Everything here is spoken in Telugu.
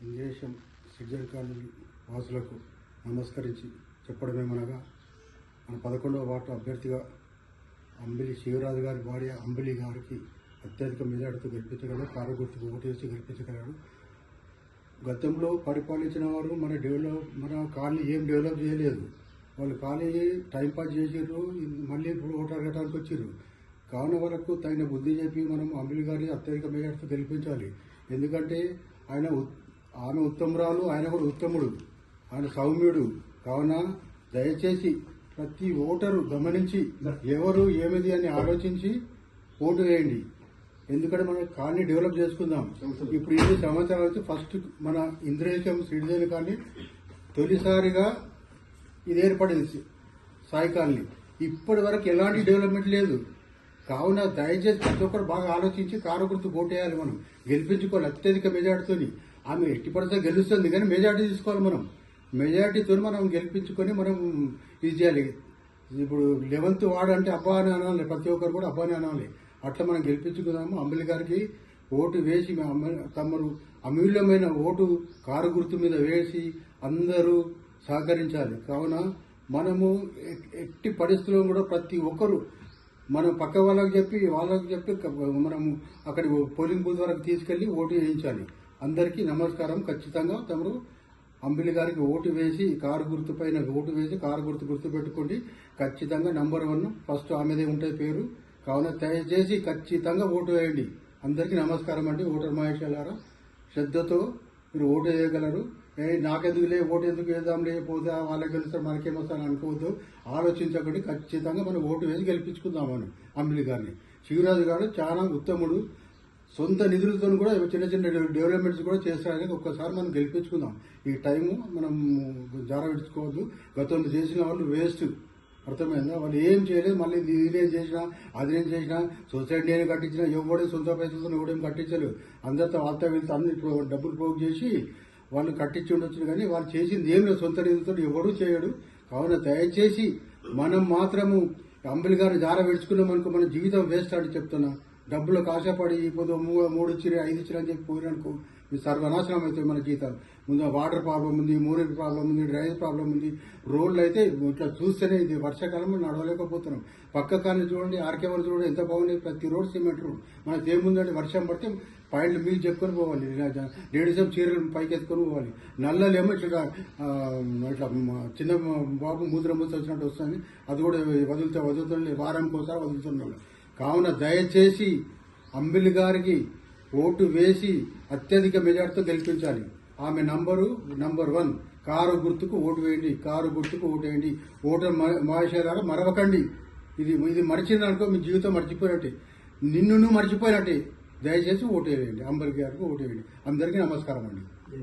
ఇంగ్లీషం సిటిజన్ కాలనీ వాసులకు నమస్కరించి చెప్పడమేమనగా మన 11వ వార్డు అభ్యర్థిగా అంబిలి శివరాజు గారి భార్య అంబిలి గారికి అత్యధిక మెజార్టీతో గెలిపించగలరు. కారు గుర్తుకు ఓటు వేసి గెలిపించగలరు. గతంలో పరిపాలించిన వారు మన కాలనీ ఏం డెవలప్ చేయలేదు. వాళ్ళు కాలనీ టైంపాస్ చేసారు. మళ్ళీ ఇప్పుడు ఓటు అడగడానికి వచ్చారు. కావున వరకు తగిన బుద్ధి చెప్పి మనం అంబిలి గారిని అత్యధిక మెజార్టీతో గెలిపించాలి. ఎందుకంటే ఆమె ఉత్తమురాలు, ఆయన కూడా ఉత్తముడు, ఆయన సౌమ్యుడు. కావున దయచేసి ప్రతి ఓటరు గమనించి ఎవరు ఏమిది అని ఆలోచించి ఓటు వేయండి. ఎందుకంటే మనం కాలనీ డెవలప్ చేసుకుందాం. ఇప్పుడు 7 సంవత్సరాల నుంచి ఫస్ట్ మన ఇంద్రేశం సిటిజన్ కాలనీ తొలిసారిగా ఇది ఏర్పడింది సాయి కాలనీ. ఇప్పటి వరకు ఎలాంటి డెవలప్మెంట్ లేదు. కావున దయచేసి ప్రతి ఒక్కరు బాగా ఆలోచించి కారు గుర్తు ఓటేయాలి. మనం గెలిపించుకోవాలి అత్యధిక మెజార్టీతో. ఆమె ఎట్టి పడితే గెలుస్తుంది, కానీ మెజార్టీ తీసుకోవాలి. మనం మెజార్టీతో మనం గెలిపించుకొని మనం ఇది చేయాలి. ఇప్పుడు 11th వార్డు అంటే అబ్బా అని అనాలి, ప్రతి ఒక్కరు కూడా అబ్బా అని అనాలి. అట్లా మనం గెలిపించుకుందాము. అంబిలి గారికి ఓటు వేసి తమరు అమూల్యమైన ఓటు కారు గుర్తు మీద వేసి అందరూ సహకరించాలి. కావున మనము ఎట్టి పరిస్థితుల్లో కూడా ప్రతి ఒక్కరు మనం పక్క వాళ్ళకి చెప్పి మనము అక్కడి పోలింగ్ బూత్ వరకు తీసుకెళ్లి ఓటు వేయించాలి. అందరికీ నమస్కారం. ఖచ్చితంగా తమరు అంబిలి గారికి ఓటు వేసి కారు గుర్తు పైన ఓటు వేసి కారు గుర్తు పెట్టుకోండి. ఖచ్చితంగా నంబర్ 1 ఫస్ట్ ఆమెదే ఉంటుంది పేరు. కావున దయచేసి ఖచ్చితంగా ఓటు వేయండి. అందరికీ నమస్కారం అండి. ఓటర్ మహేశ్వరారా, శ్రద్ధతో మీరు ఓటు వేయగలరు. నాకెందుకులే ఓటు ఎందుకు వేద్దాంలే, పోతే వాళ్ళకి గెలుస్తారు మనకేమొస్తారని అనుకోవద్దు. ఆలోచించకండి. ఖచ్చితంగా మనం ఓటు వేసి గెలిపించుకుందామని అంబిలి గారిని. శివరాజు గారు చాలా ఉత్తముడు. సొంత నిధులతో కూడా చిన్న చిన్న డెవలప్మెంట్స్ కూడా చేస్తారని ఒక్కసారి మనం గెలిపించుకుందాం. ఈ టైము మనం జారవిడ్చుకోవద్దు. గతంలో చేసిన వాళ్ళు వేస్ట్, అర్థమైందా? వాళ్ళు ఏం చేయలేదు. మళ్ళీ ఇదేం చేసినా అదేం చేసినా సొసైటీ ఏం కట్టించినా ఎవడే సొంత పైసలతో ఎవడేం కట్టించలేదు. అందరితో వాళ్ళతో వెళ్తే అన్ని డబ్బులు పోగు చేసి వాళ్ళు కట్టించి ఉండొచ్చు. కానీ వాళ్ళు చేసింది ఏం లేదు. సొంత నిధులతో ఎవడూ చేయడు. కావున దయచేసి మనం మాత్రము అంబిలి గారిని జార విడుచుకున్నాం అనుకో మన జీవితం వేస్ట్ అని చెప్తున్నా. డబ్బులకు ఆశపడి ఇప్పుడు 3 ఇచ్చిరే 5 ఇచ్చిరే అని చెప్పి పోయిననుకో మీ సర్వనాశనం అవుతాయి మన జీవితాలు. ముందు వాటర్ ప్రాబ్లం ఉంది, మూరేజ్ ప్రాబ్లం ఉంది, డ్రైనేజ్ ప్రాబ్లం ఉంది. రోడ్లు అయితే ఇట్లా చూస్తేనే ఇది వర్షాకాలంలో నడవలేకపోతున్నాం. పక్క కాలనీ చూడండి, ఆర్కేవర్ చూడండి ఎంత బాగుంది. ప్రతి రోడ్ సిమెంట్ రోడ్. మనకి ఏముందంటే వర్షం పడితే పాయింట్లు మీకు చెప్పుకొని పోవాలి. లేడీస్ చీరలు పైకి ఎత్తుకొని పోవాలి. నల్లలేమో ఇట్లా చిన్న బాబు మూత్రం వచ్చినట్టు వస్తుంది. అది కూడా వదులుతుంది వారానికి ఒకసారి వదులుతున్నాడు. కావున దయచేసి అంబిలి గారికి ఓటు వేసి అత్యధిక మెజార్టీతో గెలిపించాలి. ఆమె నంబర్ 1 కారు గుర్తుకు ఓటు వేయండి. కారు గుర్తుకు ఓటు వేయండి. ఓటర్ మహేశ్వరాలు మరవకండి. ఇది మర్చిందనుకో మీ జీవితం మర్చిపోయినట్టే, నిన్ను మర్చిపోయినట్టే. దయచేసి ఓటు వేయండి. అంబిలి గారికి ఓటు వేయండి. అందరికీ నమస్కారం అండి.